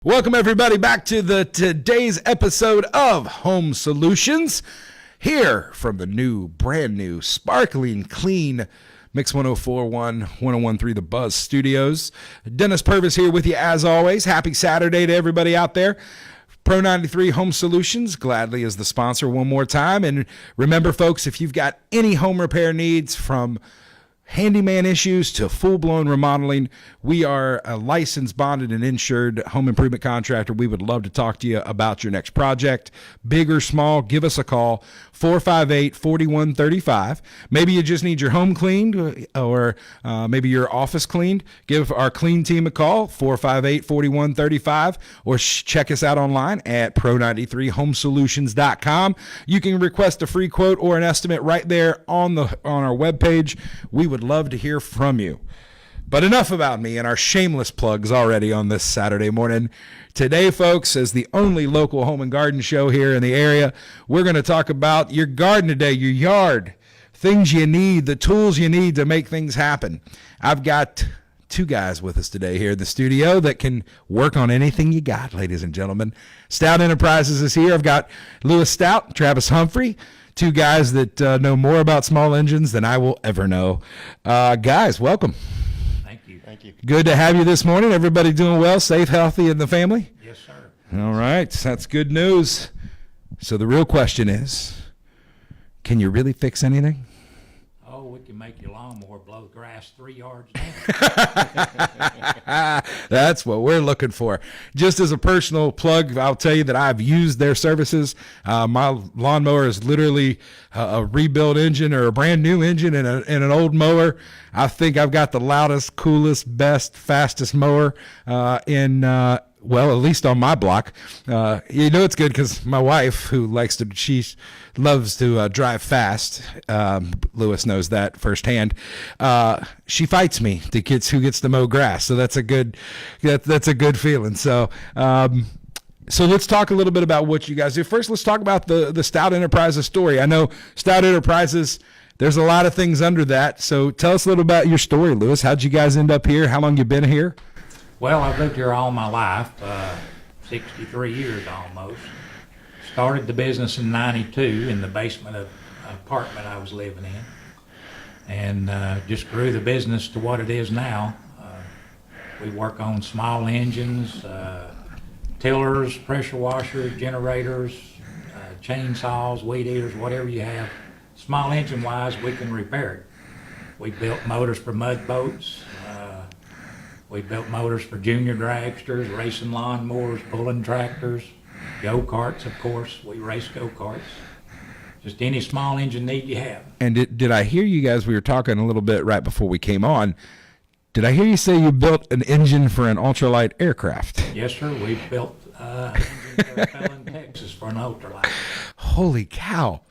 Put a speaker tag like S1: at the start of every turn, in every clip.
S1: Welcome everybody back to today's episode of Home Solutions, here from the brand new, sparkling clean Mix 104.1, 101.3 The Buzz Studios. Dennis Purvis here with you as always. Happy Saturday to everybody out there. Pro 93 Home Solutions gladly is the sponsor one more time. And remember, folks, if you've got any home repair needs, from handyman issues to full-blown remodeling, we are a licensed, bonded, and insured home improvement contractor. We would love to talk to you about your next project. Big or small, give us a call, 458-4135. Maybe you just need your home cleaned, or maybe your office cleaned. Give our clean team a call, 458-4135, or check us out online at pro93homesolutions.com. You can request a free quote or an estimate right there on our webpage. We would love to hear from you. But enough about me and our shameless plugs already on this Saturday morning. Today, folks, as the only local home and garden show here in the area, we're going to talk about your garden today, your yard, things you need, the tools you need to make things happen. I've got two guys with us today here in the studio that can work on anything you got, ladies and gentlemen. Stout Enterprises is here. I've got Lewis Stout, Travis Humphrey. Two guys that know more about small engines than I will ever know. Guys, welcome.
S2: Thank you. Thank you.
S1: Good to have you this morning. Everybody doing well, safe, healthy in the family?
S2: Yes, sir.
S1: All right, that's good news. So the real question is, can you really fix anything?
S2: Oh, we can make your lawnmower blow the grass 3 yards down.
S1: That's what we're looking for. Just as a personal plug, I'll tell you that I've used their services. My lawnmower is literally a rebuilt engine or a brand new engine in an old mower. I think I've got the loudest, coolest, best, fastest mower well, at least on my block. You know it's good because my wife, she loves to drive fast. Lewis knows that firsthand. She fights me to who gets to mow grass, so that's a good feeling. So let's talk a little bit about what you guys do. First, let's talk about the Stout Enterprises story. I know Stout Enterprises, there's a lot of things under that. So tell us a little about your story, Lewis. How'd you guys end up here? How long you been here?
S2: Well, I've lived here all my life, 63 years almost. Started the business in '92 in the basement of an apartment I was living in, and just grew the business to what it is now. We work on small engines, tillers, pressure washers, generators, chainsaws, weed eaters, whatever you have. Small engine-wise, we can repair it. We built motors for mud boats. We built motors for junior dragsters, racing lawnmowers, pulling tractors, go-karts, of course. We race go-karts. Just any small engine need you have.
S1: And did I hear you guys, we were talking a little bit right before we came on, did I hear you say you built an engine for an ultralight aircraft?
S2: Yes, sir. We built an engine for a fellow in Texas for an ultralight.
S1: Holy cow.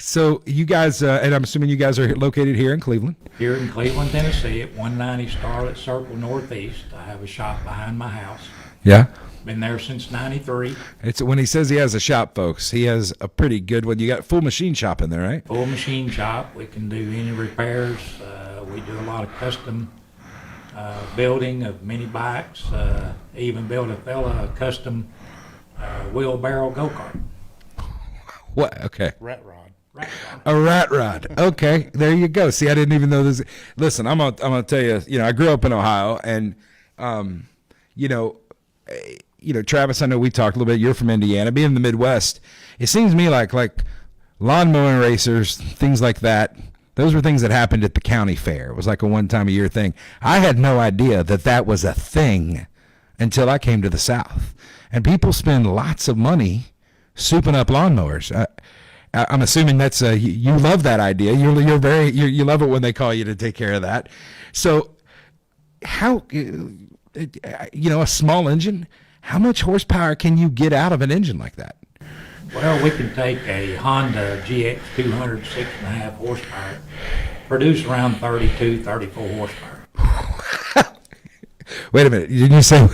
S1: So you guys, and I'm assuming you guys are located here in Cleveland?
S2: Here in Cleveland, Tennessee, at 190 Starlet Circle Northeast. I have a shop behind my house.
S1: Yeah.
S2: Been there since '93.
S1: It's when he says he has a shop, folks, he has a pretty good one. You got full machine shop in there, right?
S2: Full machine shop. We can do any repairs. We do a lot of custom building of mini bikes. Even built a fella a custom wheelbarrow go-kart.
S1: What? Okay.
S3: Rat rod.
S1: A rat rod. Okay, there you go. See, I didn't even know this. Listen, I'm gonna tell you. I grew up in Ohio, and Travis, I know we talked a little bit. You're from Indiana. Being in the Midwest, it seems to me like lawn mowing racers, things like that. Those were things that happened at the county fair. It was like a one-time-a-year thing. I had no idea that was a thing until I came to the South, and people spend lots of money souping up lawnmowers. I'm assuming that's you love that idea. You love it when they call you to take care of that. So, how a small engine? How much horsepower can you get out of an engine like that?
S2: Well, we can take a Honda GX 200 6.5 horsepower, produce around 32, 34 horsepower.
S1: Wait a minute. Did you say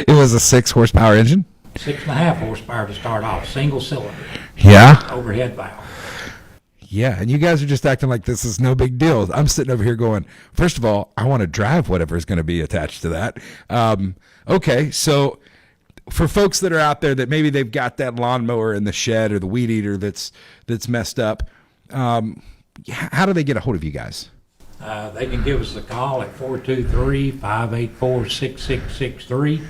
S1: it was a 6 horsepower engine?
S2: 6.5 horsepower to start off, single cylinder.
S1: Yeah.
S2: Overhead valve.
S1: Yeah, and you guys are just acting like this is no big deal. I'm sitting over here going, first of all, I want to drive whatever is going to be attached to that. Okay, so for folks that are out there that maybe they've got that lawnmower in the shed or the weed eater that's messed up, how do they get a hold of you guys?
S2: They can give us a call at 423-584-6663.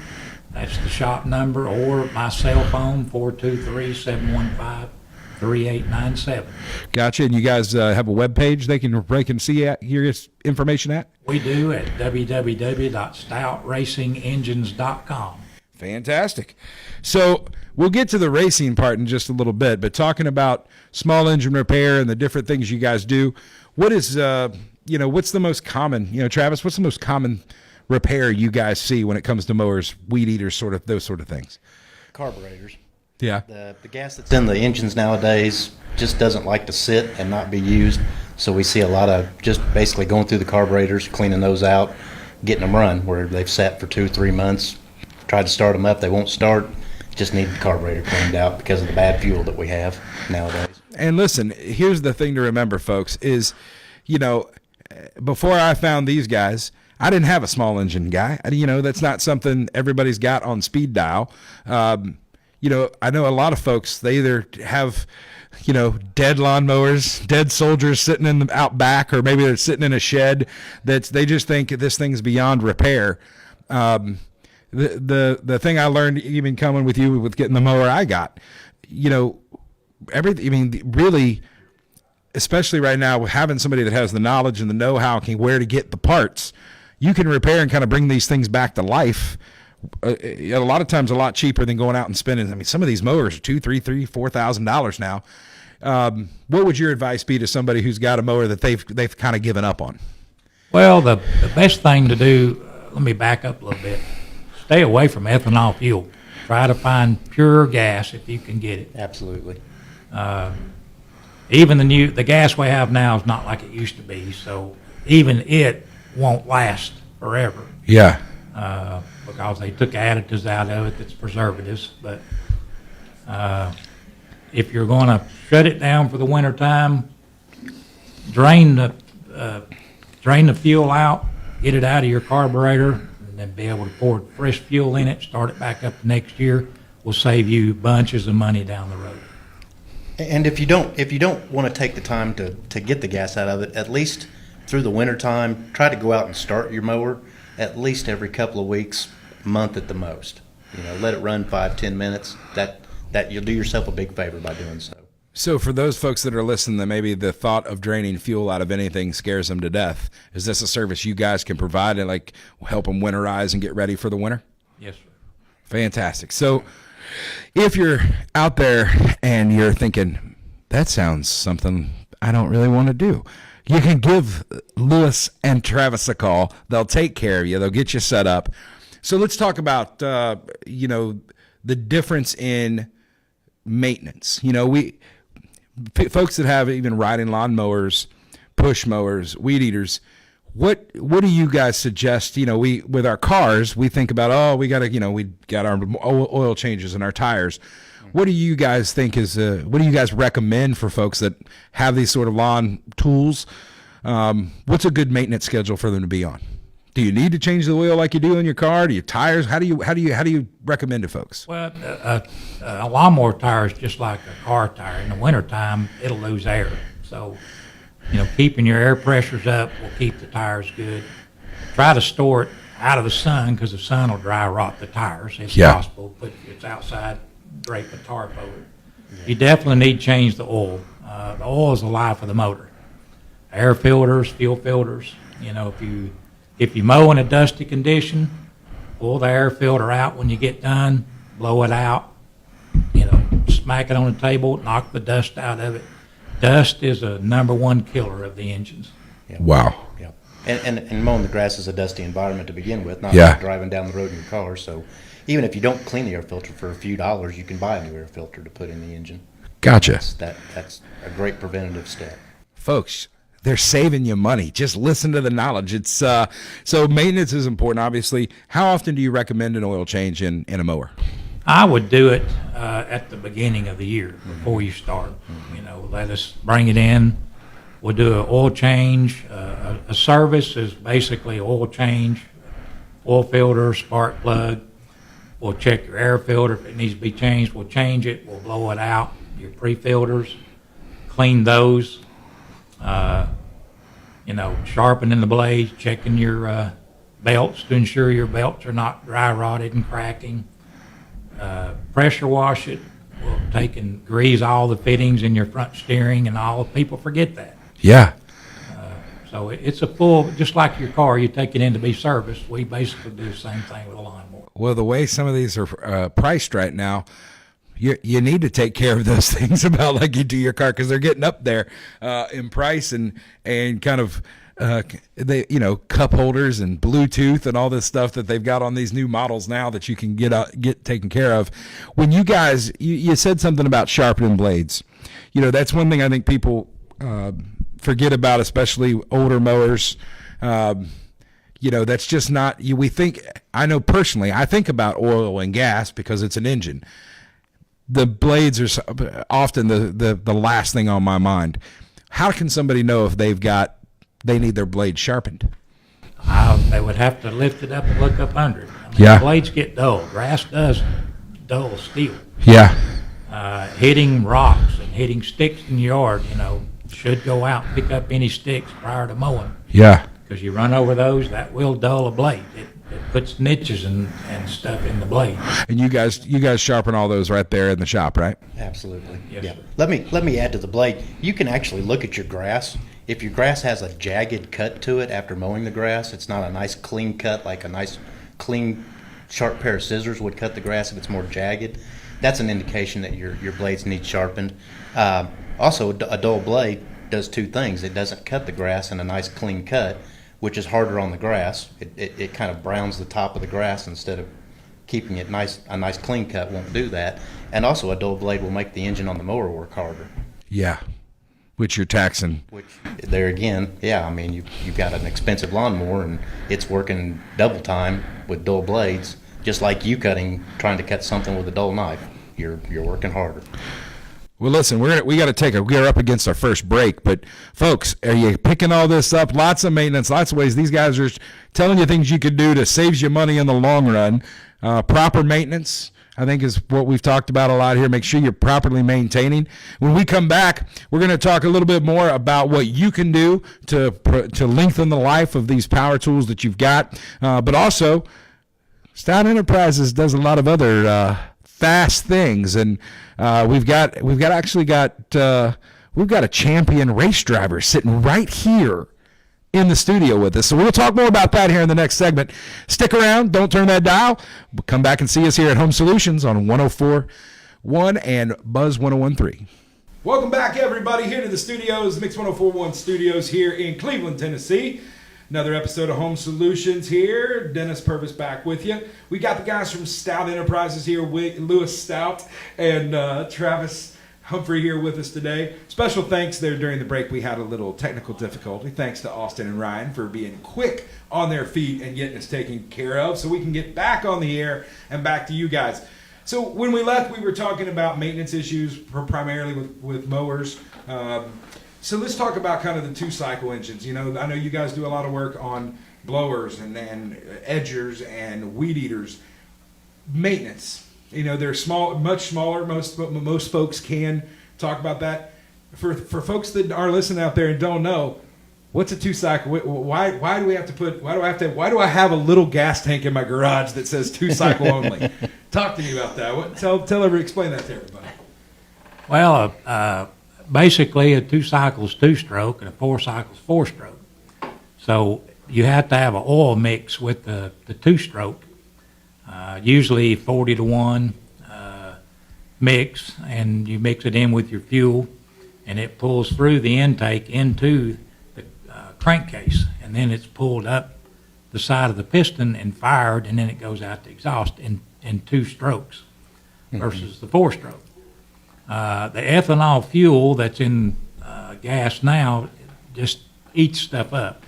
S2: That's the shop number, or my cell phone, 423-715-3897.
S1: Gotcha. And you guys have a web page they can see your information at?
S2: We do at www.stoutracingengines.com.
S1: Fantastic. So we'll get to the racing part in just a little bit, but talking about small engine repair and the different things you guys do, what is, what's the most common, Travis, what's the most common repair you guys see when it comes to mowers, weed eaters, sort of those sort of things?
S3: Carburetors.
S1: Yeah.
S3: The gas that's in the engines nowadays just doesn't like to sit and not be used, so we see a lot of just basically going through the carburetors, cleaning those out, getting them run where they've sat for 2-3 months. Tried to start them up, they won't start. Just need the carburetor cleaned out because of the bad fuel that we have nowadays.
S1: And listen, here's the thing to remember, folks, is, before I found these guys, I didn't have a small engine guy. That's not something everybody's got on speed dial. I know a lot of folks, they either have, dead lawnmowers, dead soldiers sitting in the out back, or maybe they're sitting in a shed they just think this thing's beyond repair. The thing I learned even coming with you with getting the mower I got, really, especially right now with having somebody that has the knowledge and the know-how where to get the parts, you can repair and kind of bring these things back to life. A lot of times a lot cheaper than going out and spending. Some of these mowers are $2,000, $3,000, $4,000 now. What would your advice be to somebody who's got a mower that they've kind of given up on?
S2: Well, the best thing to do, let me back up a little bit. Stay away from ethanol fuel. Try to find pure gas if you can get it.
S3: Absolutely.
S2: Even the gas we have now is not like it used to be, so even it won't last forever.
S1: Yeah.
S2: Because they took additives out of it that's preservatives. But if you're going to shut it down for the winter time, drain the fuel out, get it out of your carburetor, and then be able to pour fresh fuel in it, start it back up next year, will save you bunches of money down the road.
S3: And if you don't want to take the time to get the gas out of it, at least through the winter time, try to go out and start your mower at least every couple of weeks, month at the most. Let it run 5-10 minutes. That you'll do yourself a big favor by doing so.
S1: So for those folks that are listening that maybe the thought of draining fuel out of anything scares them to death, is this a service you guys can provide and help them winterize and get ready for the winter?
S2: Yes, sir.
S1: Fantastic. So if you're out there and you're thinking, that sounds something I don't really want to do, you can give Lewis and Travis a call. They'll take care of you. They'll get you set up. So let's talk about, the difference in maintenance. Folks that have even riding lawnmowers, push mowers, weed eaters, what do you guys suggest? We with our cars, we think about, we got our oil changes and our tires. What do you guys think what do you guys recommend for folks that have these sort of lawn tools? What's a good maintenance schedule for them to be on? Do you need to change the oil like you do in your car? Do you tires? How do you recommend to folks?
S2: Well, a lawnmower tire is just like a car tire. In the wintertime, it'll lose air. So, keeping your air pressures up will keep the tires good. Try to store it out of the sun because the sun will dry rot the tires. It's possible, but it's outside, drape a tarp over it. You definitely need to change the oil. The oil is the life of the motor. Air filters, fuel filters. If you mow in a dusty condition, pull the air filter out when you get done, blow it out, smack it on the table, knock the dust out of it. Dust is a number one killer of the engines.
S3: Yeah.
S1: Wow.
S3: Yeah. And mowing the grass is a dusty environment to begin with, not like driving down the road in your car. So even if you don't clean the air filter for a few dollars, you can buy a new air filter to put in the engine.
S1: Gotcha.
S3: That's a great preventative step.
S1: Folks, they're saving you money. Just listen to the knowledge. It's so maintenance is important, obviously. How often do you recommend an oil change in a mower?
S2: I would do it at the beginning of the year before you start. You know, let us bring it in. We'll do an oil change. A service is basically oil change, oil filter, spark plug. We'll check your air filter. If it needs to be changed, we'll change it. We'll blow it out. Your pre-filters, clean those. You know, sharpening the blades, checking your belts to ensure your belts are not dry rotted and cracking. Pressure wash it. We'll take and grease all the fittings in your front steering and all. People forget that.
S1: Yeah.
S2: So it's a full, just like your car, you take it in to be serviced. We basically do the same thing with a lawnmower.
S1: Well, the way some of these are priced right now, you need to take care of those things about like you do your car, because they're getting up there in price and kind of they, you know, cup holders and Bluetooth and all this stuff that they've got on these new models now that you can get taken care of. When you guys, you said something about sharpening blades. You know, that's one thing I think people forget about, especially older mowers. You know, that's just not, we think, I know personally, I think about oil and gas because it's an engine. The blades are often the last thing on my mind. How can somebody know if they need their blade sharpened?
S2: They would have to lift it up and look up under it. I mean,
S1: Yeah.
S2: blades get dull. Grass does dull steel.
S1: Yeah.
S2: Hitting rocks and hitting sticks in the yard, you know, should go out and pick up any sticks prior to mowing.
S1: Yeah.
S2: Because you run over those, that will dull a blade. It puts niches and stuff in the blade.
S1: And you guys sharpen all those right there in the shop, right?
S3: Absolutely.
S2: Yes,
S3: Yeah.
S2: sir.
S3: Let me add to the blade. You can actually look at your grass. If your grass has a jagged cut to it after mowing the grass, it's not a nice clean cut like a nice clean sharp pair of scissors would cut the grass. If it's more jagged, that's an indication that your blades need sharpened. Also, a dull blade does two things. It doesn't cut the grass in a nice clean cut, which is harder on the grass. It kind of browns the top of the grass instead of keeping it nice. A nice clean cut won't do that. And also, a dull blade will make the engine on the mower work harder.
S1: Yeah. Which you're taxing.
S3: Which, there again, yeah, I mean, you've got an expensive lawnmower and it's working double time with dull blades, just like you trying to cut something with a dull knife. You're working harder.
S1: Well, listen, we got to we're up against our first break, but folks, are you picking all this up? Lots of maintenance, lots of ways. These guys are telling you things you could do to save you money in the long run. Proper maintenance, I think, is what we've talked about a lot here. Make sure you're properly maintaining. When we come back, we're going to talk a little bit more about what you can do to lengthen the life of these power tools that you've got. But also, Stout Enterprises does a lot of other fast things, and we've got a champion race driver sitting right here in the studio with us. So we'll talk more about that here in the next segment. Stick around. Don't turn that dial. Come back and see us here at Home Solutions on 104.1 and Buzz 101.3. Welcome back, everybody, here to the studios, Mix 104.1 studios here in Cleveland, Tennessee. Another episode of Home Solutions here. Dennis Purvis back with you. We got the guys from Stout Enterprises here, Lewis Stout and Travis Humphrey here with us today. Special thanks there during the break. We had a little technical difficulty. Thanks to Austin and Ryan for being quick on their feet and getting us taken care of so we can get back on the air and back to you guys. So when we left, we were talking about maintenance issues primarily with mowers. So let's talk about kind of the two-cycle engines. You know, I know you guys do a lot of work on blowers and edgers and weed eaters. Maintenance. You know, they're small, much smaller. Most folks can talk about that. For folks that are listening out there and don't know, what's a two-cycle? Why do I have a little gas tank in my garage that says two-cycle only? Talk to me about that. Explain that to everybody.
S2: Well, basically a two-cycle is two-stroke and a four-cycle is four-stroke. So you have to have an oil mix with the two-stroke, usually 40-to-1 mix, and you mix it in with your fuel, and it pulls through the intake into the crankcase, and then it's pulled up the side of the piston and fired, and then it goes out the exhaust in two strokes versus the four-stroke. The ethanol fuel that's in gas now just eats stuff up.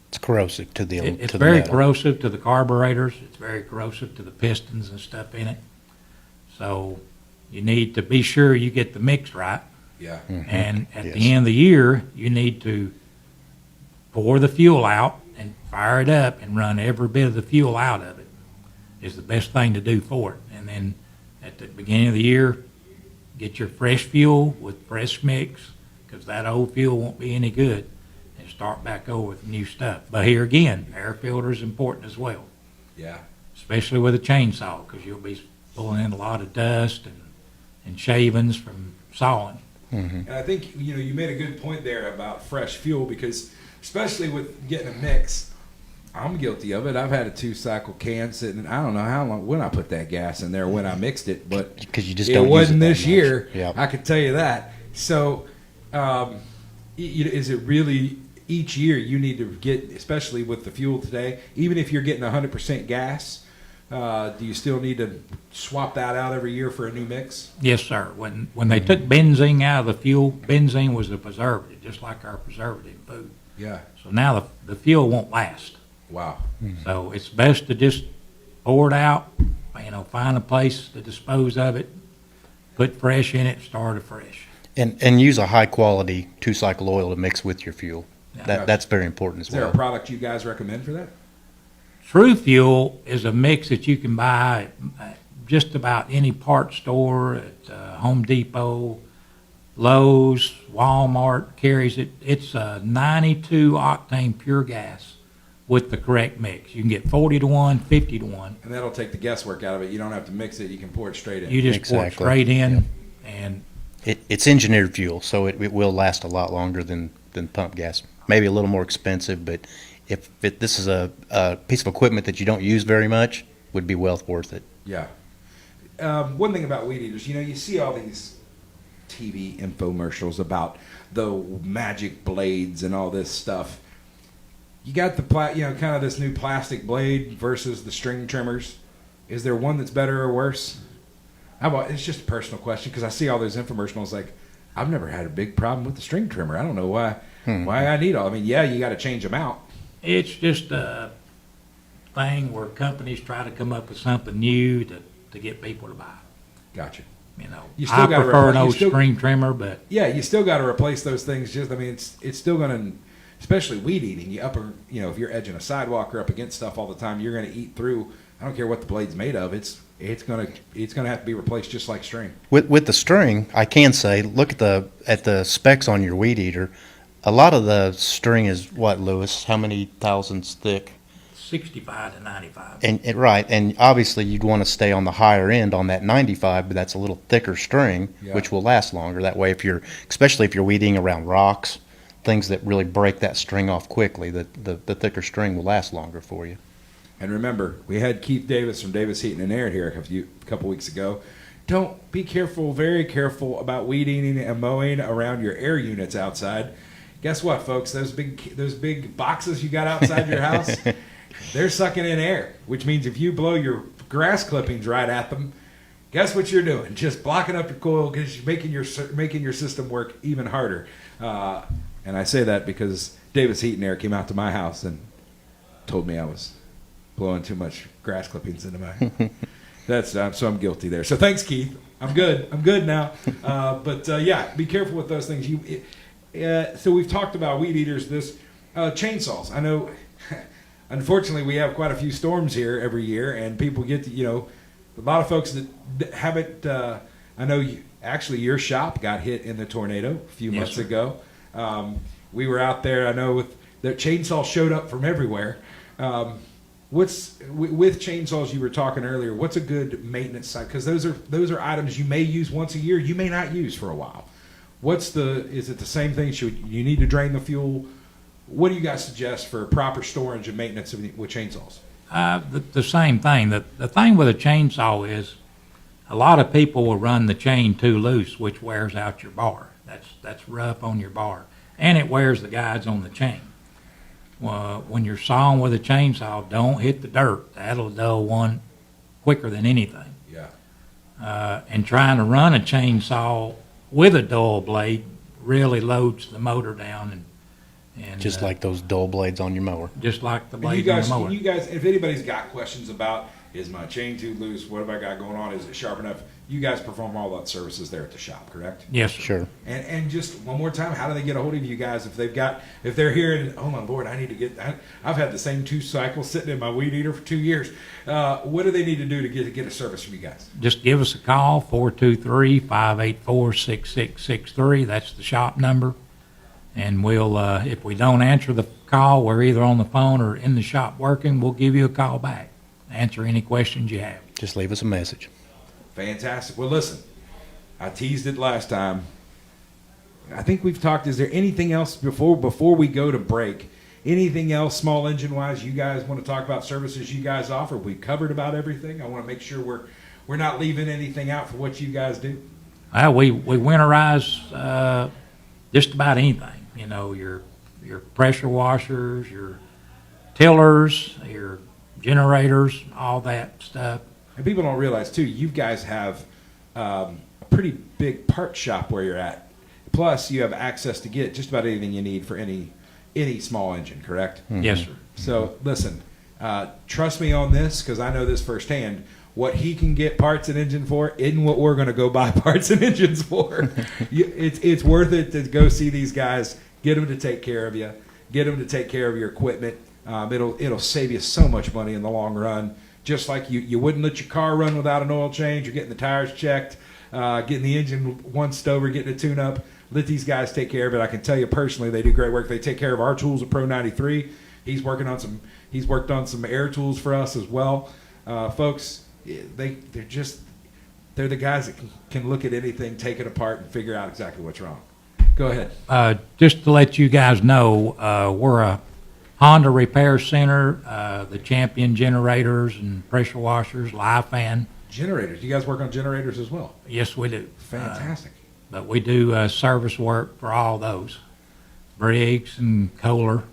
S3: It's corrosive to
S2: It's
S3: the
S2: very
S3: metal.
S2: corrosive to the carburetors. It's very corrosive to the pistons and stuff in it. So you need to be sure you get the mix right.
S1: Yeah.
S2: And at
S3: Yes.
S2: the end of the year, you need to pour the fuel out and fire it up and run every bit of the fuel out of it is the best thing to do for it. And then at the beginning of the year, get your fresh fuel with fresh mix, because that old fuel won't be any good, and start back over with new stuff. But here again, air filter is important as well,
S1: Yeah.
S2: especially with a chainsaw, because you'll be pulling in a lot of dust and shavings from sawing.
S1: And I think, you made a good point there about fresh fuel, because especially with getting a mix, I'm guilty of it. I've had a 2-cycle can sitting, I don't know how long, when I put that gas in there, when I mixed it, but
S3: 'Cause you just
S1: it
S3: don't use
S1: wasn't
S3: it that
S1: this
S3: much.
S1: year.
S3: Yep.
S1: I can tell you that. So, is it really each year you need to get, especially with the fuel today, even if you're getting 100% gas, do you still need to swap that out every year for a new mix?
S2: Yes, sir. When they took benzene out of the fuel, benzene was a preservative, just like our preservative in food.
S1: Yeah.
S2: So now the fuel won't last.
S1: Wow.
S2: So it's best to just pour it out, find a place to dispose of it, put fresh in it, start afresh.
S3: And use a high quality 2-cycle oil to mix with your fuel.
S2: Yeah.
S3: That's very important as
S1: Is there a
S3: well.
S1: product you guys recommend for that?
S2: True Fuel is a mix that you can buy at just about any part store, at Home Depot, Lowe's, Walmart carries it. It's a 92 octane pure gas with the correct mix. You can get 40 to 1, 50 to 1.
S1: And that'll take the guesswork out of it. You don't have to mix it. You can pour it straight in.
S2: You just pour it
S3: Exactly.
S2: straight in, and
S3: It's engineered fuel, so it will last a lot longer than pump gas. Maybe a little more expensive, but if this is a piece of equipment that you don't use very much, would be well worth it.
S1: Yeah. One thing about weed eaters, you see all these TV infomercials about the magic blades and all this stuff. You got the kind of this new plastic blade versus the string trimmers. Is there one that's better or worse? It's just a personal question, because I see all those infomercials. Like, I've never had a big problem with the string trimmer. I don't know why I need all. I mean, yeah, you got to change them out.
S2: it's just a thing where companies try to come up with something new to get people to buy.
S1: Gotcha. You still
S2: I
S1: gotta
S2: prefer an
S1: replace-
S2: old
S1: you still-
S2: string trimmer, but
S1: Yeah, you still got to replace those things. It's still going to, especially weed eating. If you're edging a sidewalk or up against stuff all the time, you're going to eat through. I don't care what the blade's made of. It's going to have to be replaced just like string.
S3: With the string, I can say, look at the specs on your weed eater. A lot of the string is what, Lewis? How many thousandths thick?
S2: 65 to 95.
S3: And obviously you'd want to stay on the higher end on that 95, but that's a little thicker string,
S1: Yeah.
S3: which will last longer. That way, especially if you're weeding around rocks, things that really break that string off quickly, the thicker string will last longer for you.
S1: And remember, we had Keith Davis from Davis Heating and Air here a couple weeks ago. Don't be careful, very careful about weed eating and mowing around your air units outside. Guess what, folks? Those big boxes you got outside your house, they're sucking in air, which means if you blow your grass clippings right at them, guess what you're doing? Just blocking up your coil, because you're making your system work even harder. And I say that because Davis Heating and Air came out to my house and told me I was blowing too much grass clippings into my. So I'm guilty there. So thanks, Keith. I'm good now. Yeah, be careful with those things. So we've talked about weed eaters. This chainsaws. I know. Unfortunately, we have quite a few storms here every year, and people get to, a lot of folks that haven't. I know your shop got hit in the tornado a few months
S2: sir.
S1: ago. We were out there. I know the chainsaw showed up from everywhere. With chainsaws, you were talking earlier, what's a good maintenance side? Because those are items you may use once a year, you may not use for a while. Is it the same thing? Should you need to drain the fuel? What do you guys suggest for proper storage and maintenance with chainsaws?
S2: The same thing. The thing with a chainsaw is a lot of people will run the chain too loose, which wears out your bar. That's rough on your bar, and it wears the guides on the chain. When you're sawing with a chainsaw, don't hit the dirt. That'll dull one quicker than anything.
S1: Yeah.
S2: And trying to run a chainsaw with a dull blade really loads the motor down, and
S3: Just like those dull blades on your mower.
S2: just like the
S1: And
S2: blade
S1: you
S2: on
S1: guys,
S2: the mower.
S1: if anybody's got questions about Is my chain too loose? What have I got going on? Is it sharp enough? You guys perform all that services there at the shop, correct?
S2: Yes, sir.
S3: Sure.
S1: And just one more time, how do they get a hold of you guys if they're hearing, oh my Lord, I've had the same 2 cycles sitting in my weed eater for 2 years. What do they need to do to get a service from you guys?
S2: Just give us a call, 423-584-6663. That's the shop number. And we'll, if we don't answer the call, we're either on the phone or in the shop working, we'll give you a call back. Answer any questions you have.
S3: Just leave us a message.
S1: Fantastic. Well, listen, I teased it last time. I think we've talked. Is there anything else before we go to break? Anything else small engine wise you guys want to talk about, services you guys offer? We covered about everything. I want to make sure we're not leaving anything out for what you guys do.
S2: We winterize just about anything. You know, your pressure washers, your tillers, your generators, all that stuff.
S1: And people don't realize too, you guys have a pretty big part shop where you're at. Plus, you have access to get just about anything you need for any small engine, correct?
S3: Mm-hmm.
S2: Yes, sir.
S1: So listen, trust me on this because I know this firsthand. What he can get parts and engine for isn't what we're going to go buy parts and engines for. It's worth it to go see these guys, get them to take care of you, get them to take care of your equipment. It'll save you so much money in the long run. Just like you wouldn't let your car run without an oil change. You're getting the tires checked, getting the engine once over, getting a tune-up. Let these guys take care of it. I can tell you personally, they do great work. They take care of our tools at Pro 93. He's worked on some air tools for us as well. Folks, they're the guys that can look at anything, take it apart, and figure out exactly what's wrong. Go ahead.
S2: Just to let you guys know, we're a Honda Repair Center, the Champion generators and pressure washers, live fan.
S1: Generators. You guys work on generators as well?
S2: Yes, we do.
S1: Fantastic.
S2: But we do service work for all those. Briggs and Kohler,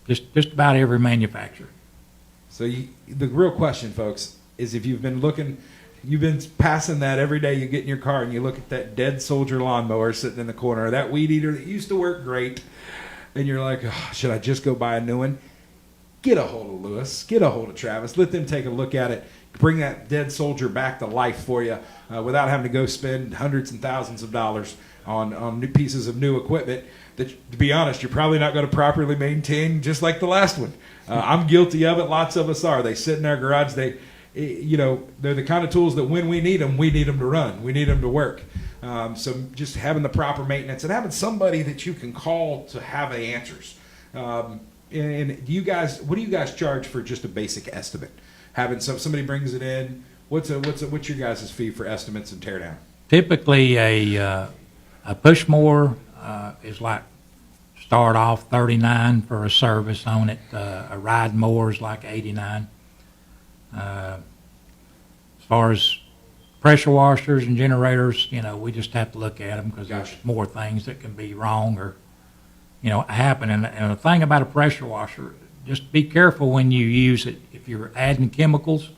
S2: just about every manufacturer.
S1: So the real question, folks, is if you've been passing that every day, you get in your car and you look at that dead soldier lawnmower sitting in the corner, or that weed eater that used to work great, and you're like, oh, should I just go buy a new one? Get a hold of Lewis. Get a hold of Travis. Let them take a look at it. Bring that dead soldier back to life for you without having to go spend hundreds and thousands of dollars on new pieces of new equipment that, to be honest, you're probably not going to properly maintain, just like the last one. I'm guilty of it. Lots of us are. They sit in our garage. They're the kind of tools that when we need them to run. We need them to work. So just having the proper maintenance and having somebody that you can call to have the answers. And what do you guys charge for just a basic estimate? Having somebody brings it in. What's your guys' fee for estimates and teardown?
S2: Typically, a push mower is like start off $39 for a service on it. A ride mower is like $89. As far as pressure washers and generators, we just have to look at them because
S1: Gotcha.
S2: there's more things that can be wrong or, happen. And the thing about a pressure washer, just be careful when you use it. If you're adding chemicals,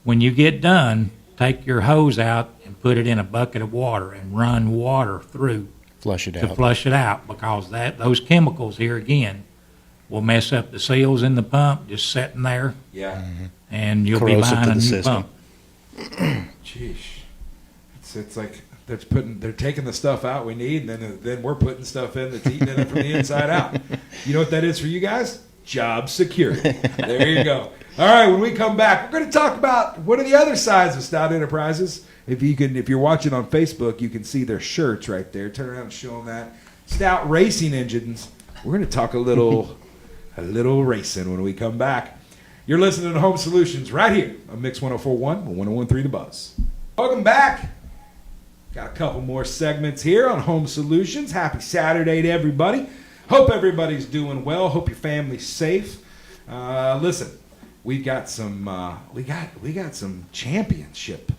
S2: when you get done, take your hose out and put it in a bucket of water and run water through
S3: Flush it
S2: to
S3: out.
S2: flush it out, because those chemicals here again will mess up the seals in the pump just sitting there,
S1: Yeah.
S2: and you'll
S3: Corrosive
S2: be buying
S3: to
S2: a
S3: the
S2: new
S3: system.
S2: pump.
S1: Jeez. It's like they're taking the stuff out we need, and then we're putting stuff in that's eating it from the inside out. You know what that is for you guys? Job security. There you go. All right, when we come back, we're going to talk about what are the other sides of Stout Enterprises. If you're watching on Facebook, you can see their shirts right there. Turn around and show them that. Stout Racing Engines. We're going to talk a little racing when we come back. You're listening to Home Solutions right here on Mix 104.1 and 101.3 The Buzz. Welcome back. Got a couple more segments here on Home Solutions. Happy Saturday to everybody. Hope everybody's doing well. Hope your family's safe. Listen, we got some championship.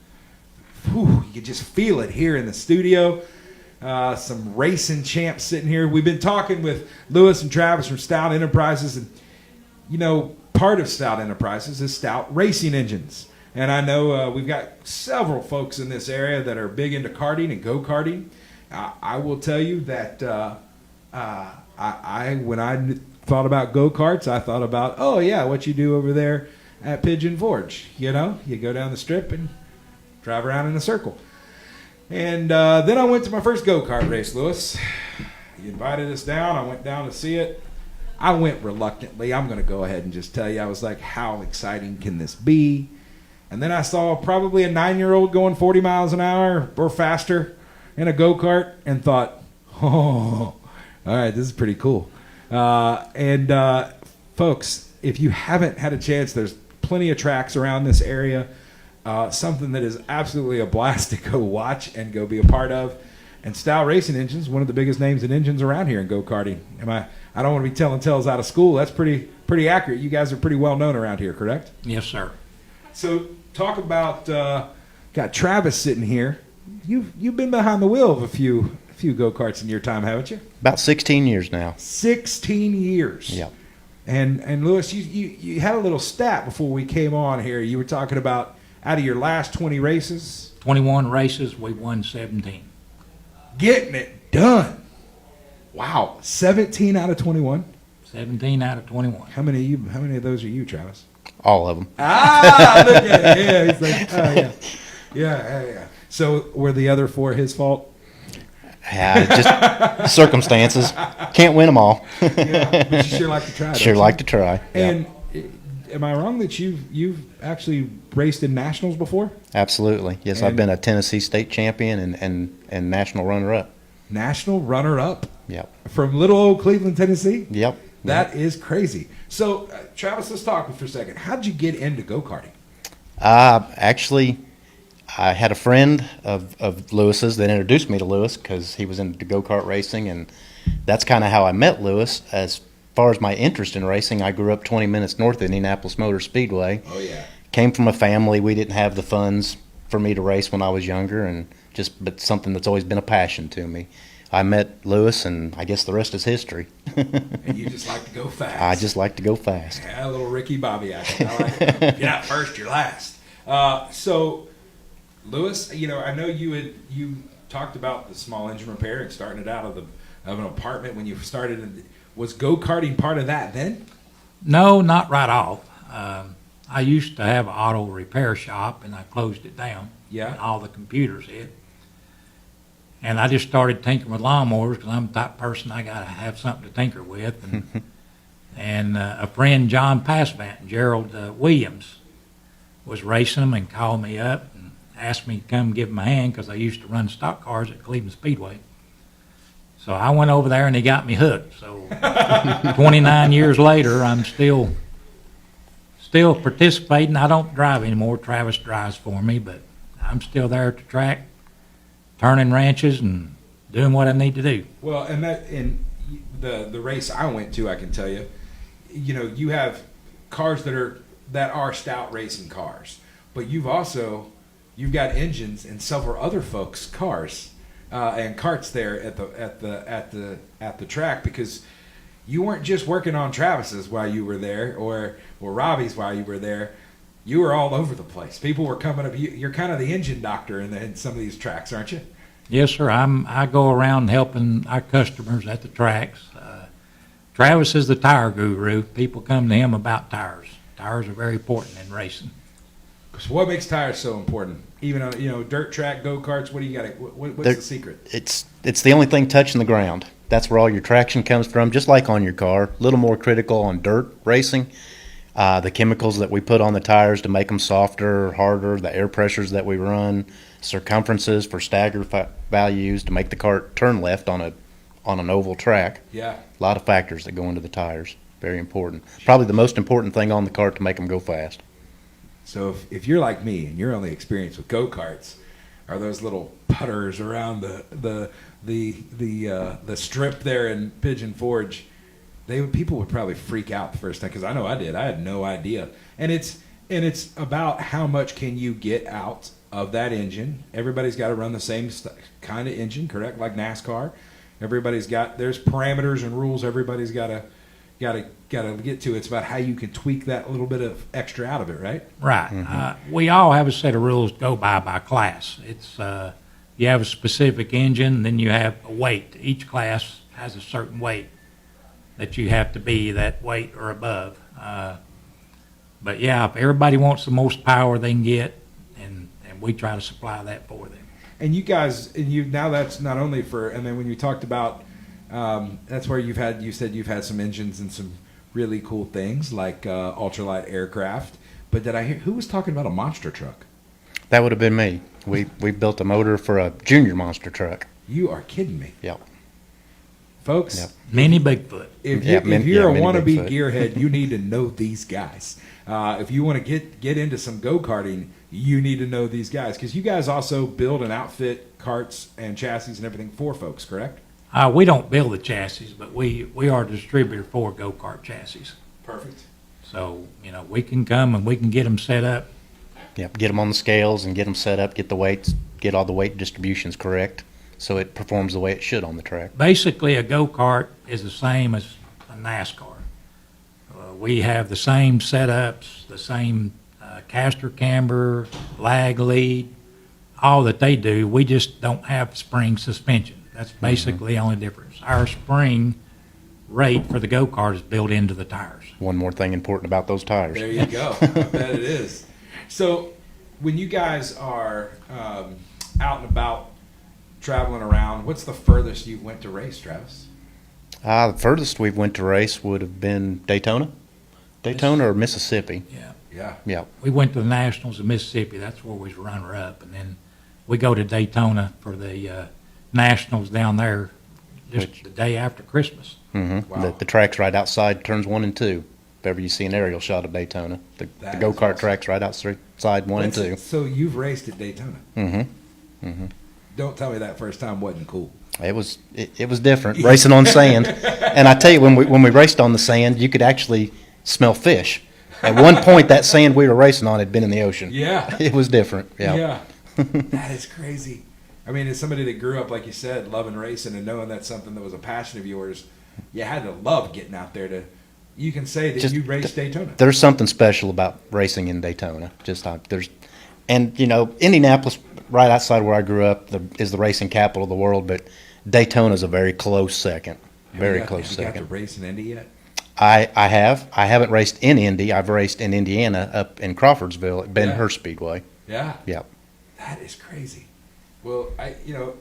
S1: Whew, you can just feel it here in the studio. Some racing champs sitting here. We've been talking with Lewis and Travis from Stout Enterprises, and part of Stout Enterprises is Stout Racing Engines. And I know we've got several folks in this area that are big into karting and go-karting. I will tell you that when I thought about go-karts, I thought about, oh, yeah, what you do over there at Pigeon Forge. You know, you go down the strip and drive around in a circle. And then I went to my first go-kart race, Lewis. You invited us down. I went down to see it. I went reluctantly. I'm going to go ahead and just tell you. I was like, how exciting can this be? And then I saw probably a 9-year-old going 40 miles an hour or faster in a go-kart and thought, oh, all right, this is pretty cool. Folks, if you haven't had a chance, there's plenty of tracks around this area. Something that is absolutely a blast to go watch and go be a part of. And Stout Racing Engines, one of the biggest names in engines around here in go-karting. I don't want to be telling tales out of school. That's pretty accurate. You guys are pretty well known around here, correct?
S2: Yes, sir.
S1: So talk about got Travis sitting here. You've been behind the wheel of a few go-karts in your time, haven't you?
S3: About 16 years now.
S1: 16 years.
S3: Yep.
S1: And Lewis, you had a little stat before we came on here. You were talking about out of your last 20 races,
S2: 21 races, we won 17.
S1: getting it done. Wow, 17 out of 21.
S2: 17 out of 21.
S1: How many of those are you, Travis?
S3: All of them.
S1: Ah, look at it. Yeah, he's like, oh, yeah. Yeah. So were the other 4 his fault?
S3: Yeah, just circumstances. Can't win them all.
S1: Yeah, but you sure like to try.
S3: Sure like to try.
S1: And am I wrong that you've actually raced in nationals before?
S3: Absolutely. Yes, I've been a Tennessee state champion and national runner-up.
S1: National runner-up?
S3: Yep.
S1: From little old Cleveland, Tennessee?
S3: Yep.
S1: That is crazy. So, Travis, let's talk for a second. How did you get into go-karting?
S3: Actually, I had a friend of Lewis's that introduced me to Lewis because he was into go-kart racing, and that's kind of how I met Lewis. As far as my interest in racing, I grew up 20 minutes north of Indianapolis Motor Speedway.
S1: Oh, yeah.
S3: Came from a family. We didn't have the funds for me to race when I was younger, but something that's always been a passion to me. I met Lewis, and I guess the rest is history.
S1: And you just like to go fast.
S3: I just like to go fast.
S1: Yeah, a little Ricky Bobby action. I like it. Get out first, you're last. So, Lewis, I know you talked about the small engine repair and starting it out of an apartment when you started. Was go-karting part of that then?
S2: No, not right off. I used to have an auto repair shop, and I closed it down.
S1: Yeah.
S2: And all the computers hit. And I just started tinkering with lawnmowers because I'm the type of person I got to have something to tinker with. And a friend, John Passvant, Gerald Williams, was racing them and called me up and asked me to come give him a hand because I used to run stock cars at Cleveland Speedway. So I went over there and he got me hooked. So 29 years later, I'm still participating. I don't drive anymore. Travis drives for me, but I'm still there at the track, turning wrenches and doing what I need to do.
S1: Well, and the race I went to, I can tell you, you have cars that are Stout Racing cars, but you've got engines in several other folks' cars and carts there at the track, because you weren't just working on Travis's while you were there or Robbie's while you were there. You were all over the place. People were coming up. You're kind of the engine doctor in some of these tracks, aren't you?
S2: Yes, sir. I go around helping our customers at the tracks. Travis is the tire guru. People come to him about tires. Tires are very important in racing.
S1: So what makes tires so important? Even on dirt track, go-karts, what do you got? What's the secret?
S3: It's the only thing touching the ground. That's where all your traction comes from, just like on your car. A little more critical on dirt racing. The chemicals that we put on the tires to make them softer, harder, the air pressures that we run, circumferences for stagger values to make the cart turn left on an oval track.
S1: Yeah.
S3: A lot of factors that go into the tires. Very important. Probably the most important thing on the cart to make them go fast.
S1: So if you're like me and you're only experienced with go-karts, are those little putters around the strip there in Pigeon Forge, people would probably freak out the first time, because I know I did. I had no idea. And it's about how much can you get out of that engine. Everybody's got to run the same kind of engine, correct? Like NASCAR. There's parameters and rules everybody's got to get to. It's about how you can tweak that little bit of extra out of it, right?
S2: Right. Mm-hmm. We all have a set of rules to go by class. It's you have a specific engine, then you have a weight. Each class has a certain weight that you have to be that weight or above. But yeah, if everybody wants the most power they can get, and we try to supply that for them.
S1: And you guys, and you now that's not only for, and then when you talked about, that's where you said you've had some engines and some really cool things like ultralight aircraft. But did I hear, who was talking about a monster truck?
S3: That would have been me. We built a motor for a junior monster truck.
S1: You are kidding me.
S3: Yep.
S1: Folks,
S3: Yep.
S2: Mini Bigfoot.
S1: if
S3: Yeah,
S1: you're a
S3: mini
S1: wannabe
S3: Bigfoot.
S1: gearhead, you need to know these guys. If you want to get into some go-karting, you need to know these guys. Because you guys also build and outfit carts and chassis and everything for folks, correct?
S2: We don't build the chassis, but we are a distributor for go-kart chassis.
S1: Perfect.
S2: So, we can come and we can get them set up.
S3: Yep. Get them on the scales and get them set up. Get the weights. Get all the weight distributions correct, so it performs the way it should on the track.
S2: Basically, a go-kart is the same as a NASCAR. We have the same setups, the same caster camber, lag lead, all that they do. We just don't have spring suspension. That's basically the only difference. Our spring rate for the go-kart is built into the tires.
S3: One more thing important about those tires.
S1: There you go. I bet it is. So, when you guys are out and about traveling around, what's the furthest you went to race, Travis?
S3: The furthest we went to race would have been Daytona or Mississippi.
S2: Yeah.
S1: Yeah.
S3: Yeah.
S2: We went to the Nationals in Mississippi. That's where we was runner-up. And then we go to Daytona for the Nationals down there just the day after Christmas.
S3: Mm-hmm.
S1: Wow.
S3: The track's right outside turns 1 and 2. If ever you see an aerial shot of Daytona, the
S1: That
S3: go
S1: is
S3: kart
S1: awesome.
S3: track's right outside 1 and 2.
S1: So you've raced at Daytona.
S3: Mm-hmm.
S1: Don't tell me that first time wasn't cool.
S3: It was different racing on sand, and I tell you, when we raced on the sand, you could actually smell fish. At one point, that sand we were racing on had been in the ocean.
S1: Yeah.
S3: It was different. Yeah.
S1: Yeah. That is crazy. I mean, as somebody that grew up, like you said, loving racing and knowing that's something that was a passion of yours, you had to love getting out there to. You can say that you raced Daytona.
S3: There's something special about racing in Daytona. And Indianapolis, right outside where I grew up, is the racing capital of the world. But Daytona is a very close second. Very close
S1: Have you got
S3: second.
S1: to race in Indy yet?
S3: I have. I haven't raced in Indy. I've raced in Indiana up in Crawfordsville at Ben Hur Speedway.
S1: Yeah.
S3: Yep.
S1: That is crazy. Well,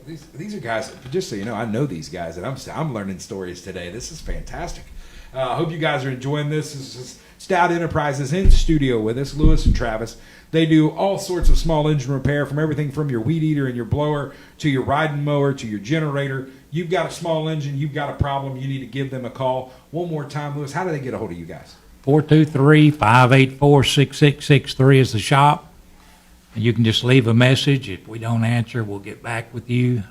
S1: these are guys. Just so you know, I know these guys, and I'm learning stories today. This is fantastic. I hope you guys are enjoying this. This is Stout Enterprises in studio with us, Lewis and Travis. They do all sorts of small engine repair, from everything from your weed eater and your blower to your riding mower to your generator. You've got a small engine, you've got a problem, you need to give them a call. One more time, Lewis, how do they get a hold of you guys?
S2: 423-584-6663 is the shop. And you can just leave a message. If we don't answer, we'll get back with you.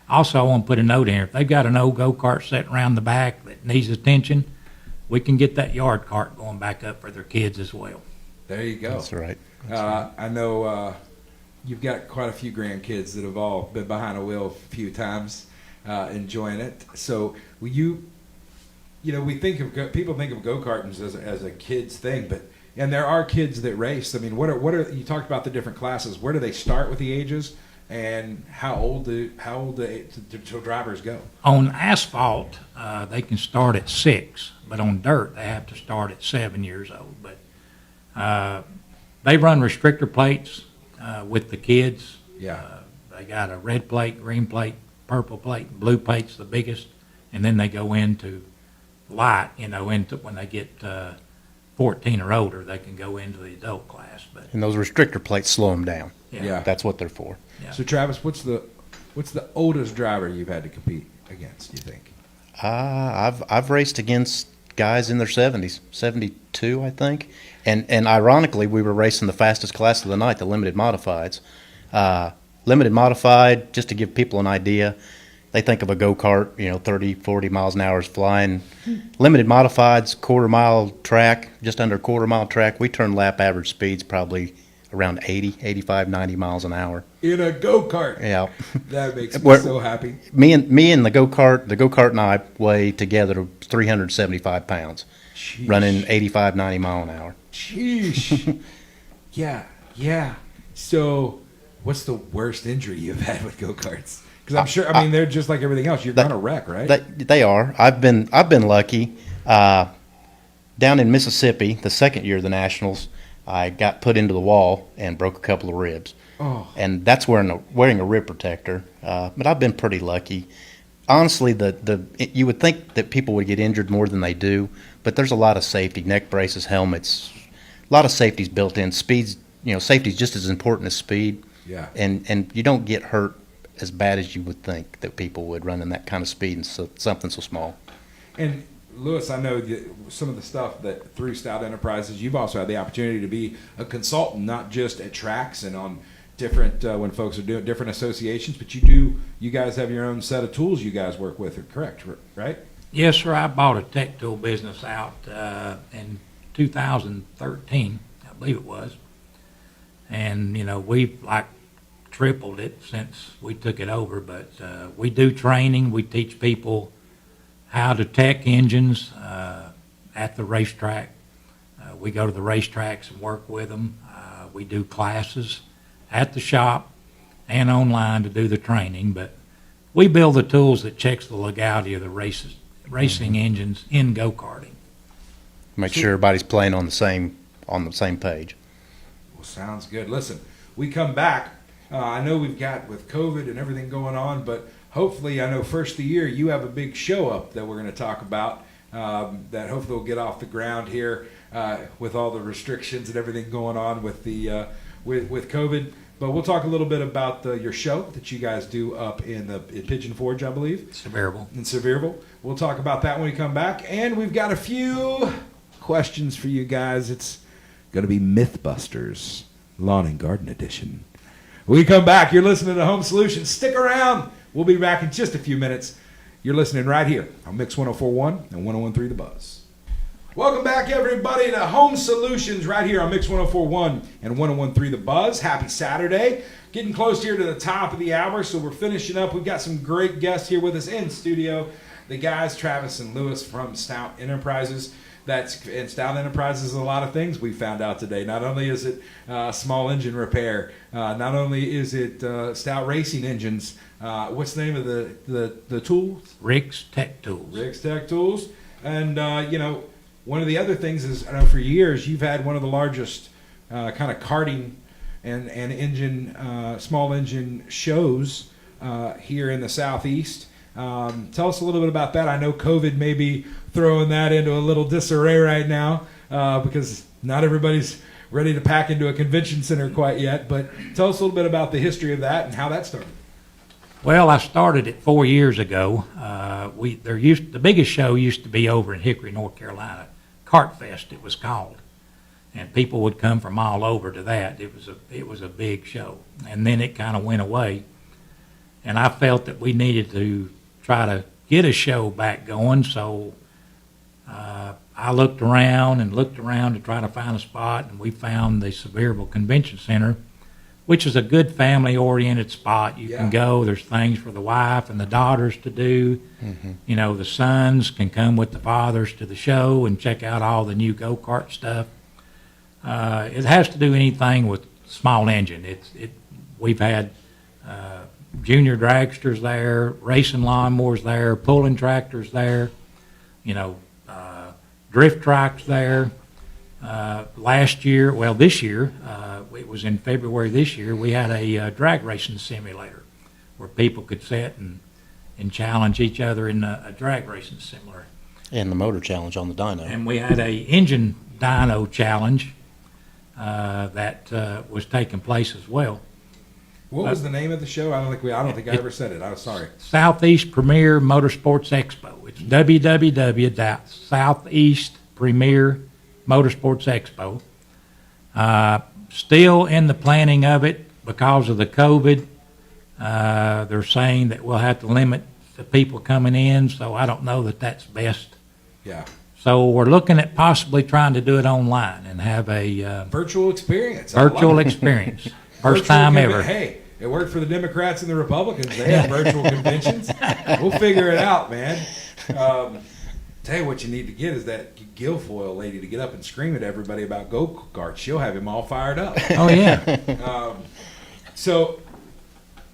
S2: Also, I want to put a note in here. If they've got an old go-kart sitting around the back that needs attention, we can get that yard cart going back up for their kids as well.
S1: There you go.
S3: That's right.
S1: I know you've got quite a few grandkids that have all been behind a wheel a few times, enjoying it. So people think of go-kartings as a kid's thing, and there are kids that race. I mean, what are you talked about the different classes? Where do they start with the ages, and how old do drivers go?
S2: On asphalt, they can start at 6, but on dirt, they have to start at 7 years old. But they run restrictor plates with the kids.
S1: Yeah.
S2: They got a red plate, green plate, purple plate, and blue plate's the biggest, and then they go into light. Into when they get 14 or older, they can go into the adult class. But
S3: And those restrictor plates slow them down.
S1: Yeah.
S3: That's what they're for.
S2: Yeah.
S1: So Travis, what's the oldest driver you've had to compete against, you think?
S3: I've raced against guys in their 70s, 72, I think. And ironically, we were racing the fastest class of the night, the limited modifieds. Limited modified, just to give people an idea, they think of a go-kart, 30, 40 miles an hour is flying. Limited modifieds, quarter-mile track, just under a quarter-mile track. We turn lap average speeds probably around 80, 85, 90 miles an hour.
S1: In a go-kart.
S3: Yeah.
S1: That makes me
S3: We're-
S1: so happy.
S3: Me and the go-kart and I weigh together 375 pounds,
S1: Sheesh.
S3: running 85, 90 mile an hour.
S1: Sheesh. Yeah. So, what's the worst injury you've had with go-karts? Because I'm sure, they're just like everything else. You're going to wreck, right?
S3: They are. I've been lucky. Down in Mississippi, the second year of the Nationals, I got put into the wall and broke a couple of ribs.
S1: Oh.
S3: And that's wearing a rib protector. But I've been pretty lucky. Honestly, you would think that people would get injured more than they do, but there's a lot of safety, neck braces, helmets, a lot of safety's built in. Speed's, safety's just as important as speed.
S1: Yeah.
S3: And you don't get hurt as bad as you would think that people would running that kind of speed and something so small.
S1: And Lewis, I know that some of the stuff that through Stout Enterprises, you've also had the opportunity to be a consultant, not just at tracks and on different when folks are doing different associations, but you guys have your own set of tools you guys work with, correct, right?
S2: Yes, sir. I bought a tech tool business out in 2013, I believe it was. And, we've like tripled it since we took it over. But we do training. We teach people how to tech engines at the racetrack. We go to the racetracks and work with them. We do classes at the shop and online to do the training. But we build the tools that checks the legality of the racing engines in go-karting.
S3: Make sure everybody's playing on the same page.
S1: Well, sounds good. Listen, we come back. I know we've got with COVID and everything going on, but hopefully, I know first of the year you have a big show up that we're going to talk about that hopefully will get off the ground here with all the restrictions and everything going on with the with COVID. But we'll talk a little bit about your show that you guys do up in Pigeon Forge, I believe.
S2: Sevierville.
S1: In Sevierville. We'll talk about that when we come back. And we've got a few questions for you guys. It's going to be Mythbusters, Lawn and Garden Edition. When we come back, you're listening to Home Solutions. Stick around. We'll be back in just a few minutes. You're listening right here on Mix 104.1 and 101.3 The Buzz. Welcome back, everybody, to Home Solutions right here on Mix 104.1 and 101.3 The Buzz. Happy Saturday. Getting close here to the top of the hour, so we're finishing up. We've got some great guests here with us in studio. The guys, Travis and Lewis from Stout Enterprises. And Stout Enterprises is a lot of things we found out today. Not only is it small engine repair, not only is it Stout Racing Engines. What's the name of the tools?
S2: Rick's Tech Tools.
S1: Rick's Tech Tools. And, one of the other things is, I know for years you've had one of the largest kind of karting and engine, small engine shows here in the Southeast. Tell us a little bit about that. I know COVID may be throwing that into a little disarray right now because not everybody's ready to pack into a convention center quite yet. But tell us a little bit about the history of that and how that started.
S2: Well, I started it 4 years ago. The biggest show used to be over in Hickory, North Carolina. Cart Fest, it was called, and people would come from all over to that. It was a big show, and then it kind of went away. And I felt that we needed to try to get a show back going, so I looked around to try to find a spot, and we found the Sevierville Convention Center, which is a good family-oriented spot. You can go. There's things for the wife and the daughters to do. Mm-hmm. The sons can come with the fathers to the show and check out all the new go-kart stuff. It has to do anything with small engine. We've had junior dragsters there, racing lawnmowers there, pulling tractors there, drift trikes there. This year, it was in February this year, we had a drag racing simulator where people could sit and challenge each other in a drag racing simulator.
S3: And the motor challenge on the dyno.
S2: And we had a engine dyno challenge that was taking place as well.
S1: What was the name of the show? I don't think I ever said it. I'm sorry.
S2: Southeast Premier Motorsports Expo. It's www.southeastpremiermotorsports Expo. Still in the planning of it because of the COVID. They're saying that we'll have to limit the people coming in, so I don't know that that's best.
S1: Yeah.
S2: So we're looking at possibly trying to do it online and have a
S1: virtual experience.
S2: Virtual experience. First time ever.
S1: Hey, it worked for the Democrats and the Republicans. They have virtual conventions. We'll figure it out, man. Tell you what you need to get is that Guilfoyle lady to get up and scream at everybody about go-karts. She'll have him all fired up.
S2: Oh, yeah.
S1: So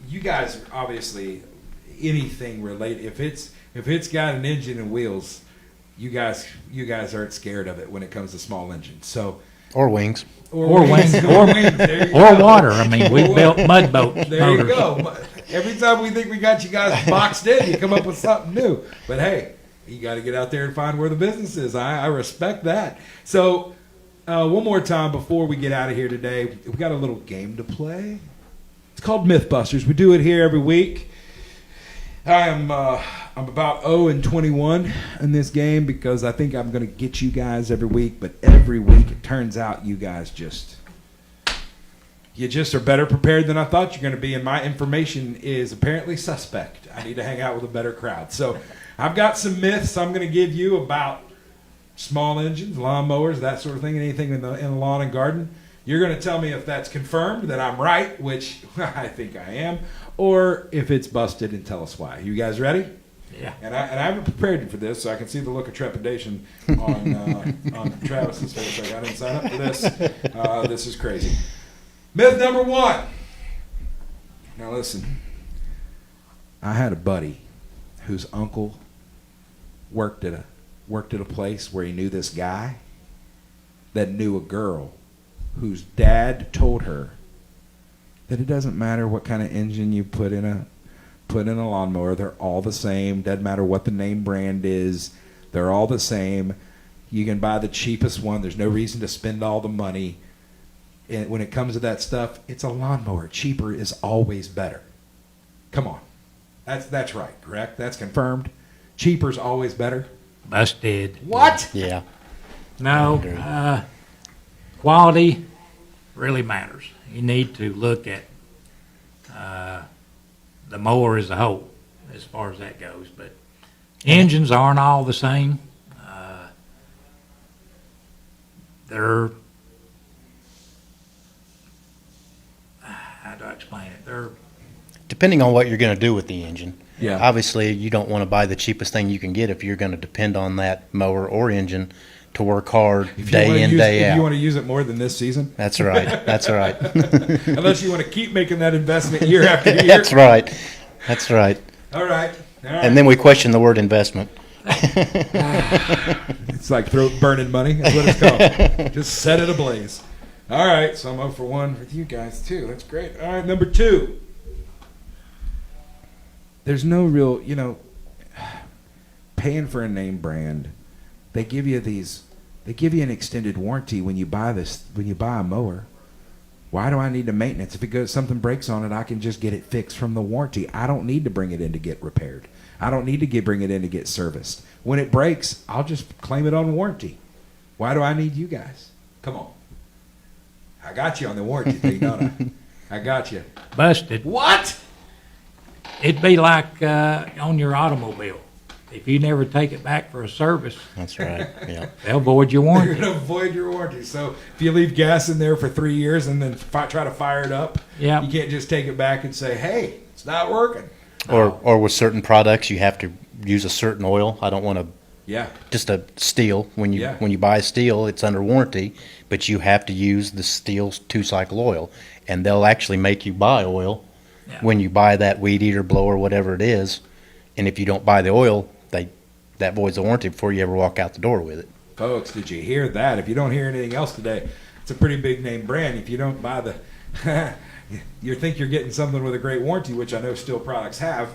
S1: you guys, obviously, anything related, if it's got an engine and wheels, you guys aren't scared of it when it comes to small engines. So
S3: Or wings.
S2: Or wings,
S1: or wings. There you
S2: or
S1: go.
S2: water. I mean, we built mud boats.
S1: There you
S2: motors.
S1: go. Every time we think we got you guys boxed in, you come up with something new. But hey, you got to get out there and find where the business is. I respect that. So one more time before we get out of here today, we got a little game to play. It's called Mythbusters. We do it here every week. I'm about 0-21 in this game because I think I'm going to get you guys every week. But every week it turns out you guys just are better prepared than I thought you're going to be. And my information is apparently suspect. I need to hang out with a better crowd. So I've got some myths I'm going to give you about small engines, lawnmowers, that sort of thing, anything in the lawn and garden. You're going to tell me if that's confirmed, that I'm right, which I think I am, or if it's busted, and tell us why. You guys ready?
S2: Yeah.
S1: And I haven't prepared you for this, so I can see the look of trepidation on Travis's face. Like, I didn't sign up for this. This is crazy. Myth number 1. Now listen. I had a buddy whose uncle worked at a place where he knew this guy that knew a girl whose dad told her that it doesn't matter what kind of engine you put in a lawnmower, they're all the same. Doesn't matter what the name brand is, they're all the same. You can buy the cheapest one. There's no reason to spend all the money. And when it comes to that stuff, it's a lawnmower. Cheaper is always better. Come on, that's right, correct? That's confirmed. Cheaper's always better.
S2: Busted.
S1: What?
S3: Yeah.
S2: No, quality really matters. You need to look at the mower as a whole, as far as that goes. But engines aren't all the same. They're, how do I explain it? They're
S3: Depending on what you're going to do with the engine.
S1: Yeah.
S3: Obviously, you don't want to buy the cheapest thing you can get if you're going to depend on that mower or engine to work hard day in, day
S1: If you
S3: out.
S1: want to use it more than this season.
S3: That's right. That's right.
S1: Unless you want to keep making that investment year after year.
S3: That's right. That's right.
S1: All right.
S3: And then we question the word investment.
S1: It's like throat burning money. That's what it's called. Just set it ablaze. All right. So I'm 0 for 1 with you guys, too. That's great. All right. Number 2. There's no real, paying for a name brand. They give you an extended warranty when you buy a mower. Why do I need to maintenance? If something breaks on it, I can just get it fixed from the warranty. I don't need to bring it in to get repaired. I don't need to bring it in to get serviced. When it breaks, I'll just claim it on warranty. Why do I need you guys? Come on. I got you on the warranty thing, don't I? I got you.
S2: busted.
S1: What?
S2: It'd be like on your automobile. If you never take it back for a service,
S3: That's right. Yeah.
S2: they'll void your
S1: You're
S2: warranty.
S1: going to avoid your warranty. So if you leave gas in there for 3 years and then try to fire it up,
S2: Yeah.
S1: you can't just take it back and say, hey, it's not working.
S3: Or with certain products, you have to use a certain oil. I don't want to
S1: Yeah.
S3: just a steel. When you
S1: Yeah.
S3: when you buy steel, it's under warranty, but you have to use the steel's 2-cycle oil, and they'll actually make you buy oil
S2: Yeah.
S3: when you buy that weed eater, blower, whatever it is. And if you don't buy the oil, that voids the warranty before you ever walk out the door with it.
S1: Folks, did you hear that? If you don't hear anything else today, it's a pretty big name brand. If you don't buy the, you think you're getting something with a great warranty, which I know steel products have,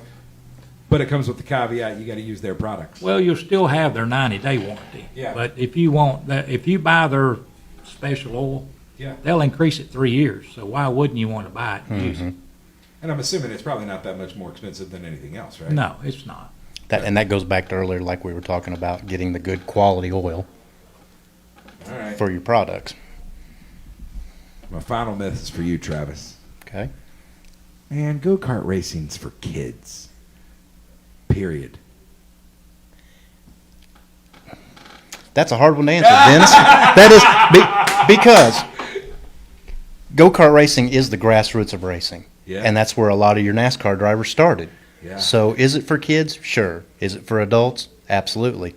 S1: but it comes with the caveat you got to use their products.
S2: Well, you'll still have their 90-day warranty.
S1: Yeah.
S2: But if you want that, if you buy their special oil,
S1: Yeah.
S2: they'll increase it 3 years. So why wouldn't you want to buy it and use it?
S1: And I'm assuming it's probably not that much more expensive than anything else, right?
S2: No, it's not.
S3: That goes back to earlier, like we were talking about, getting the good quality oil
S1: All right.
S3: for your products.
S1: My final myth is for you, Travis.
S3: Okay.
S1: Man, go-kart racing's for kids. Period.
S3: That's a hard one to answer, Dennis. That is because go-kart racing is the grassroots of racing.
S1: Yeah.
S3: And that's where a lot of your NASCAR drivers started.
S1: Yeah.
S3: So is it for kids? Sure. Is it for adults? Absolutely.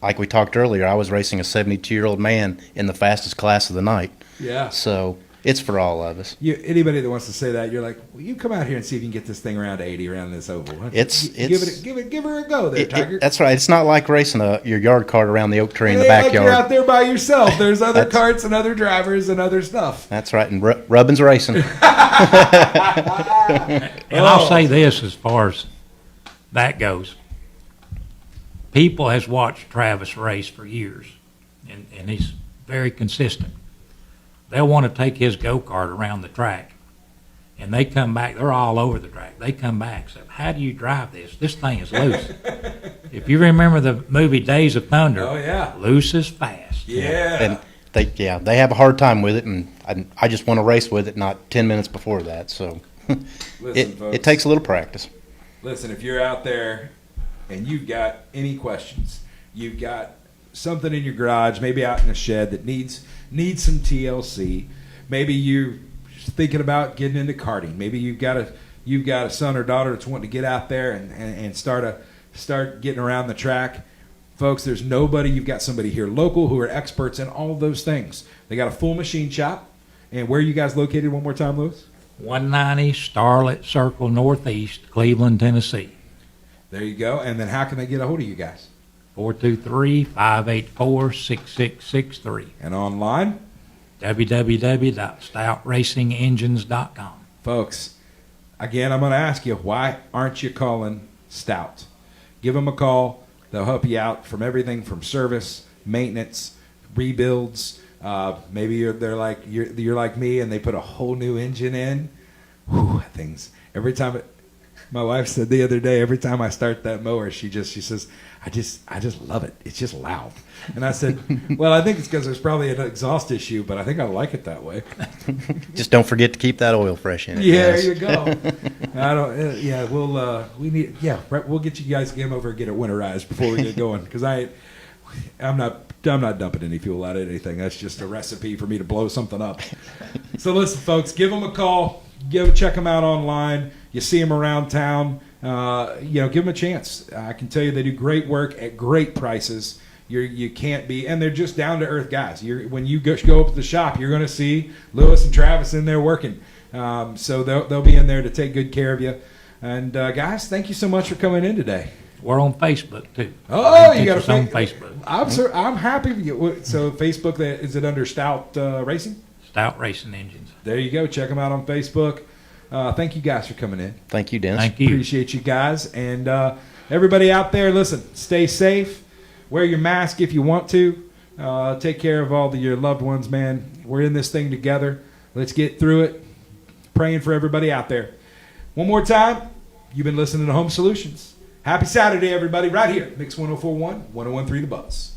S3: Like we talked earlier, I was racing a 72-year-old man in the fastest class of the night.
S1: Yeah.
S3: So It's for all of us.
S1: Anybody that wants to say that, you're like, well, you come out here and see if you can get this thing around to 80 around this oval. Give her a go there, Tiger.
S3: That's right. It's not like racing your yard cart around the oak tree in the
S1: Like
S3: backyard.
S1: you're out there by yourself. There's other carts and other drivers and other stuff.
S3: That's right. And Rubbin's racing.
S2: And I'll say this as far as that goes. People has watched Travis race for years, and he's very consistent. They'll want to take his go-kart around the track, and they come back. They're all over the track. They come back and say, how do you drive this? This thing is loose. If you remember the movie Days of Thunder,
S1: Oh, yeah.
S2: Loose is fast.
S1: Yeah.
S3: And they have a hard time with it, and I just want to race with it, not 10 minutes before that. So
S1: Listen, folks.
S3: it takes a little practice.
S1: Listen, if you're out there and you've got any questions, you've got something in your garage, maybe out in a shed that needs some TLC, maybe you're thinking about getting into karting, maybe you've got a son or daughter that's wanting to get out there and start getting around the track. Folks, there's nobody. You've got somebody here local who are experts in all those things. They got a full machine shop. And where are you guys located one more time, Lewis?
S2: 190 Starlet Circle Northeast, Cleveland, Tennessee.
S1: There you go. And then how can they get a hold of you guys?
S2: 423-584-6663.
S1: And online?
S2: www.stoutracingengines.com.
S1: Folks, again, I'm going to ask you, why aren't you calling Stout? Give them a call. They'll help you out from everything from service, maintenance, rebuilds. Maybe you're like me and they put a whole new engine in. Whew, things. Every time my wife said the other day, every time I start that mower, she says, I just love it. It's just loud. And I said, well, I think it's because there's probably an exhaust issue, but I think I like it that way.
S3: Just don't forget to keep that oil fresh in it.
S1: Yeah,
S3: guys.
S1: there you go. We'll get you guys to get over and get it winterized before we get going, because I'm not dumping any fuel out of anything. That's just a recipe for me to blow something up. So listen, folks, give them a call. Check them out online. You see them around town. Give them a chance. I can tell you they do great work at great prices. You can't be, and they're just down to earth guys. When you go up to the shop, you're going to see Lewis and Travis in there working. So they'll be in there to take good care of you. And guys, thank you so much for coming in today.
S2: We're on Facebook too.
S1: Oh, you got a
S2: on Facebook.
S1: I'm happy with you. So Facebook, is it under Stout Racing?
S2: Stout Racing Engines.
S1: There you go. Check them out on Facebook. Thank you guys for coming in.
S3: Thank you, Dennis.
S2: Thank you.
S1: Appreciate you guys. And everybody out there, listen, stay safe. Wear your mask if you want to. Take care of all your loved ones, man. We're in this thing together. Let's get through it. Praying for everybody out there. One more time, you've been listening to Home Solutions. Happy Saturday, everybody, right here. Mix 1041, 1013 The Buzz.